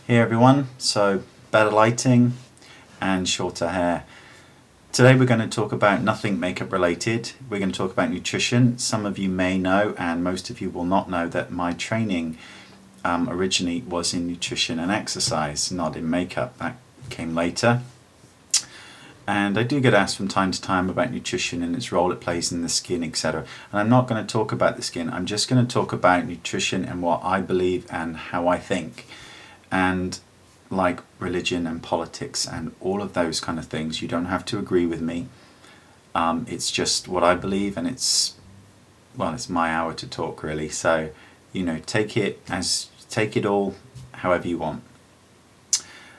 Hey everyone, so better lighting and shorter hair. Today we're going to talk about nothing makeup related. We're going to talk about nutrition. Some of you may know and most of you will not know that my training originally was in nutrition and exercise, not in makeup. That came later. And I do get asked from time to time about nutrition and its role it plays in the skin, etc. And I'm not going to talk about the skin. I'm just going to talk about nutrition and what I believe and how I think. And like religion and politics and all of those kind of things, you don't have to agree with me. It's just what I believe, and it's my hour to talk, really. So, take it all however you want.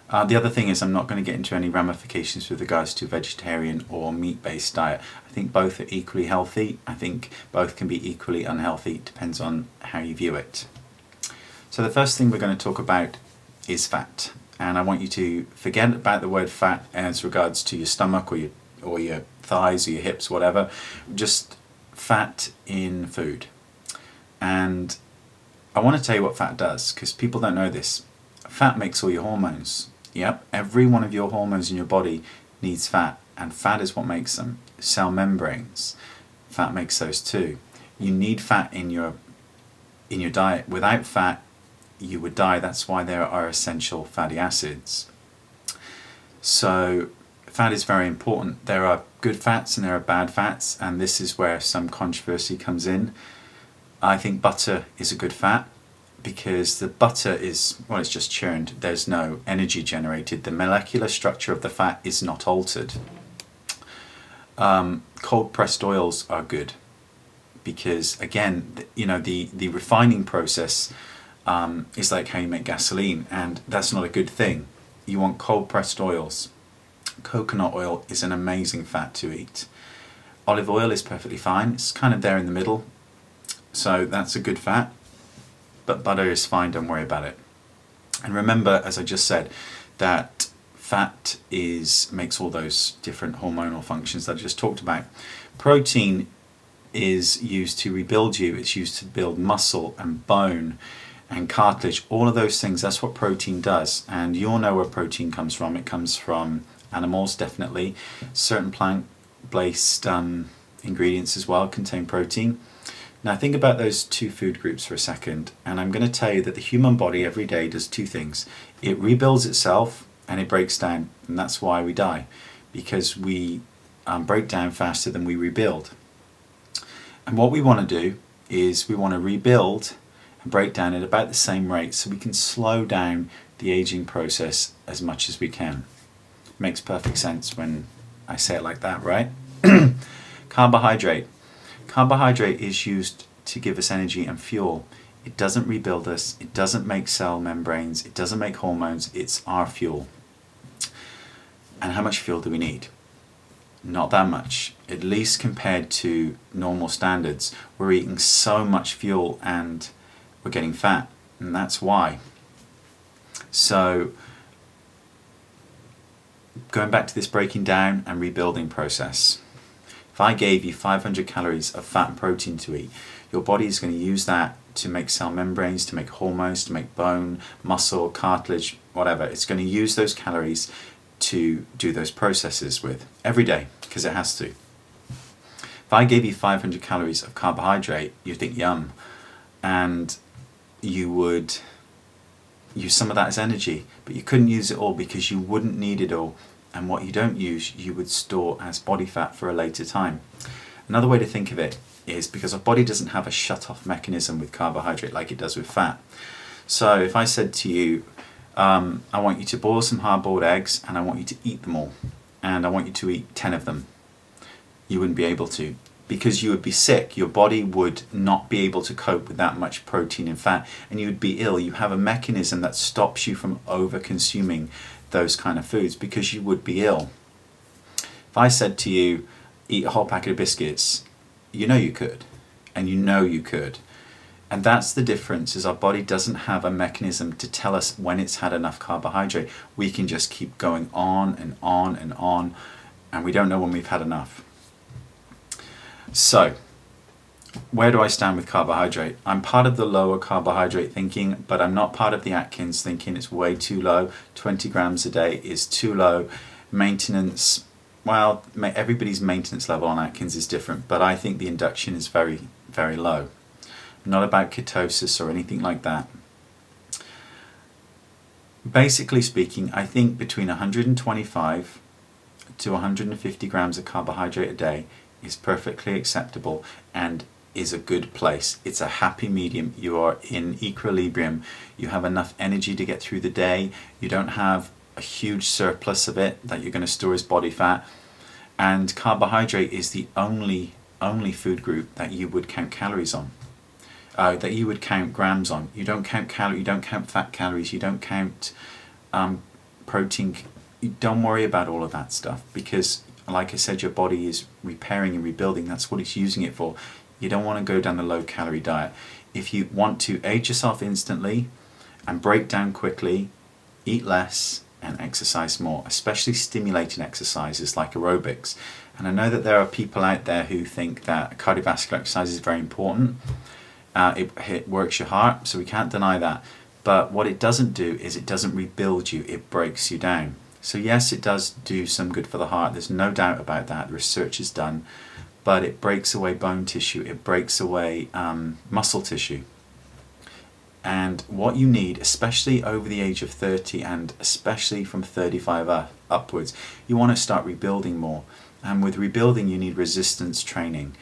The other thing is I'm not going to get into any ramifications with regards to vegetarian or meat-based diet. I think both are equally healthy. I think both can be equally unhealthy. It depends on how you view it. So the first thing we're going to talk about is fat. And I want you to forget about the word fat as regards to your stomach or your thighs or your hips, whatever. Just fat in food. And I want to tell you what fat does, because people don't know this. Fat makes all your hormones. Yep, every one of your hormones in your body needs fat, and fat is what makes them. Cell membranes, fat makes those too. You need fat in your diet. Without fat, you would die. That's why there are essential fatty acids. So fat is very important. There are good fats and there are bad fats, and this is where some controversy comes in. I think butter is a good fat because the butter is, it's just churned. There's no energy generated. The molecular structure of the fat is not altered. Cold pressed oils are good because, again, the refining process is like how you make gasoline, and that's not a good thing. You want cold pressed oils. Coconut oil is an amazing fat to eat. Olive oil is perfectly fine. It's kind of there in the middle, so that's a good fat. But butter is fine, don't worry about it. And remember, as I just said, that fat makes all those different hormonal functions that I just talked about. Protein is used to rebuild you. It's used to build muscle and bone and cartilage, all of those things. That's what protein does. And you all know where protein comes from. It comes from animals, definitely. Certain plant-based ingredients as well contain protein. Now think about those two food groups for a second, and I'm going to tell you that the human body every day does two things. It rebuilds itself and it breaks down, and that's why we die, because we break down faster than we rebuild. And what we want to do is we want to rebuild and break down at about the same rate, so we can slow down the aging process as much as we can. Makes perfect sense when I say it like that, right? Carbohydrate. Carbohydrate is used to give us energy and fuel. It doesn't rebuild us, it doesn't make cell membranes, it doesn't make hormones, it's our fuel. And how much fuel do we need? Not that much, at least compared to normal standards. We're eating so much fuel and we're getting fat, and that's why. So going back to this breaking down and rebuilding process. If I gave you 500 calories of fat and protein to eat, your body is going to use that to make cell membranes, to make hormones, to make bone, muscle, cartilage, whatever. It's going to use those calories to do those processes with every day, because it has to. If I gave you 500 calories of carbohydrate, you'd think yum, and you would use some of that as energy, but you couldn't use it all because you wouldn't need it all. And what you don't use, you would store as body fat for a later time. Another way to think of it is because our body doesn't have a shut-off mechanism with carbohydrate like it does with fat. So if I said to you, I want you to boil some hard-boiled eggs and I want you to eat them all, and I want you to eat 10 of them, you wouldn't be able to, because you would be sick. Your body would not be able to cope with that much protein and fat, and you would be ill. You have a mechanism that stops you from over-consuming those kind of foods because you would be ill. If I said to you, eat a whole packet of biscuits, you know you could, and you know you could. And that's the difference, is our body doesn't have a mechanism to tell us when it's had enough carbohydrate. We can just keep going on and on and on, and we don't know when we've had enough. So where do I stand with carbohydrate? I'm part of the lower carbohydrate thinking, but I'm not part of the Atkins thinking. It's way too low. 20 grams a day is too low. Maintenance, well, everybody's maintenance level on Atkins is different, but I think the induction is very, very low. Not about ketosis or anything like that. Basically speaking, I think between 125 to 150 grams of carbohydrate a day is perfectly acceptable and is a good place. It's a happy medium. You are in equilibrium. You have enough energy to get through the day. You don't have a huge surplus of it that you're going to store as body fat. And carbohydrate is the only food group that you would count calories on. That you would count grams on. You don't count calories, you don't count fat calories, you don't count protein. You don't worry about all of that stuff because, like I said, your body is repairing and rebuilding. That's what it's using it for. You don't want to go down the low calorie diet. If you want to age yourself instantly and break down quickly, eat less and exercise more, especially stimulating exercises like aerobics. And I know that there are people out there who think that cardiovascular exercise is very important. It works your heart, so we can't deny that. But what it doesn't do is it doesn't rebuild you, it breaks you down. So yes, it does do some good for the heart, there's no doubt about that, the research is done, but it breaks away bone tissue, it breaks away muscle tissue. And what you need, especially over the age of 30 and especially from 35 upwards, you want to start rebuilding more. And with rebuilding, you need resistance training.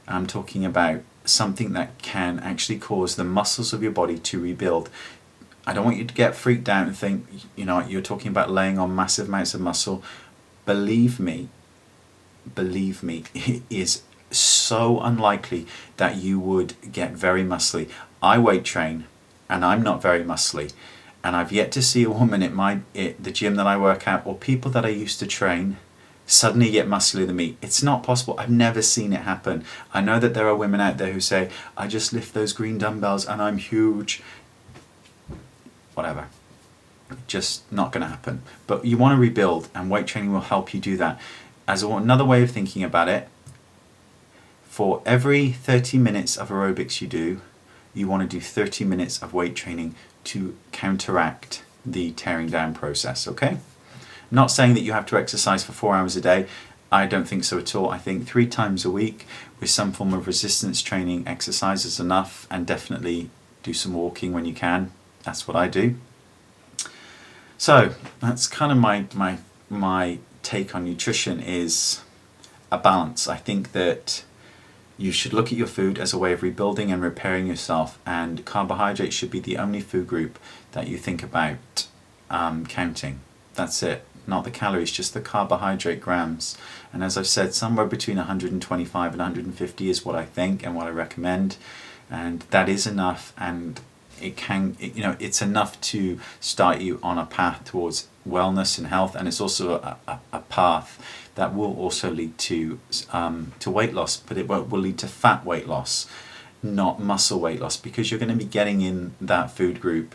I'm talking about something that can actually cause the muscles of your body to rebuild. I don't want you to get freaked out and think, you're talking about laying on massive amounts of muscle. Believe me, it is so unlikely that you would get very muscly. I weight train and I'm not very muscly, and I've yet to see a woman at the gym that I work at or people that I used to train suddenly get musclier than me. It's not possible. I've never seen it happen. I know that there are women out there who say, I just lift those green dumbbells and I'm huge. Whatever. Just not going to happen. But you want to rebuild, and weight training will help you do that. As another way of thinking about it, for every 30 minutes of aerobics you do, you want to do 30 minutes of weight training to counteract the tearing down process, okay? I'm not saying that you have to exercise for 4 hours a day. I don't think so at all. I think 3 times a week with some form of resistance training exercise is enough, and definitely do some walking when you can. That's what I do. So that's kind of my take on nutrition, is a balance. I think that you should look at your food as a way of rebuilding and repairing yourself, and carbohydrates should be the only food group that you think about counting. That's it. Not the calories, just the carbohydrate grams. And as I've said, somewhere between 125 and 150 is what I think and what I recommend. And that is enough, and it's enough to start you on a path towards wellness and health, and it's also a path that will also lead to weight loss, but it will lead to fat weight loss, not muscle weight loss, because you're going to be getting in that food group,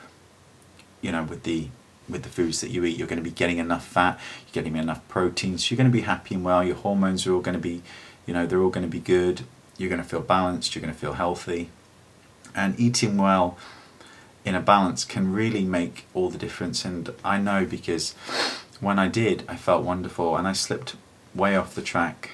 with the foods that you eat. You're going to be getting enough fat, you're getting enough proteins, you're going to be happy and well, your hormones are all going to be, they're all going to be good, you're going to feel balanced, you're going to feel healthy. And eating well in a balance can really make all the difference. And I know, because when I did, I felt wonderful, and I slipped way off the track.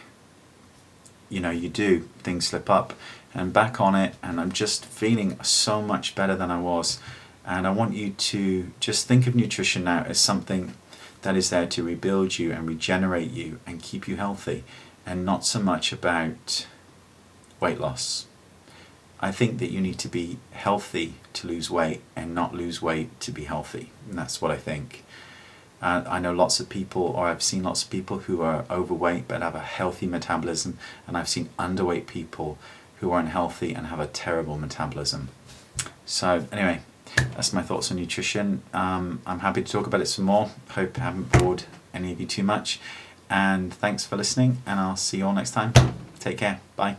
You do, things slip up, and I'm back on it, and I'm just feeling so much better than I was. And I want you to just think of nutrition now as something that is there to rebuild you and regenerate you and keep you healthy, and not so much about weight loss. I think that you need to be healthy to lose weight, and not lose weight to be healthy. And that's what I think. I know lots of people, or I've seen lots of people who are overweight but have a healthy metabolism, and I've seen underweight people who are unhealthy and have a terrible metabolism. So anyway, that's my thoughts on nutrition. I'm happy to talk about it some more. Hope I haven't bored any of you too much. And thanks for listening, and I'll see you all next time. Take care. Bye.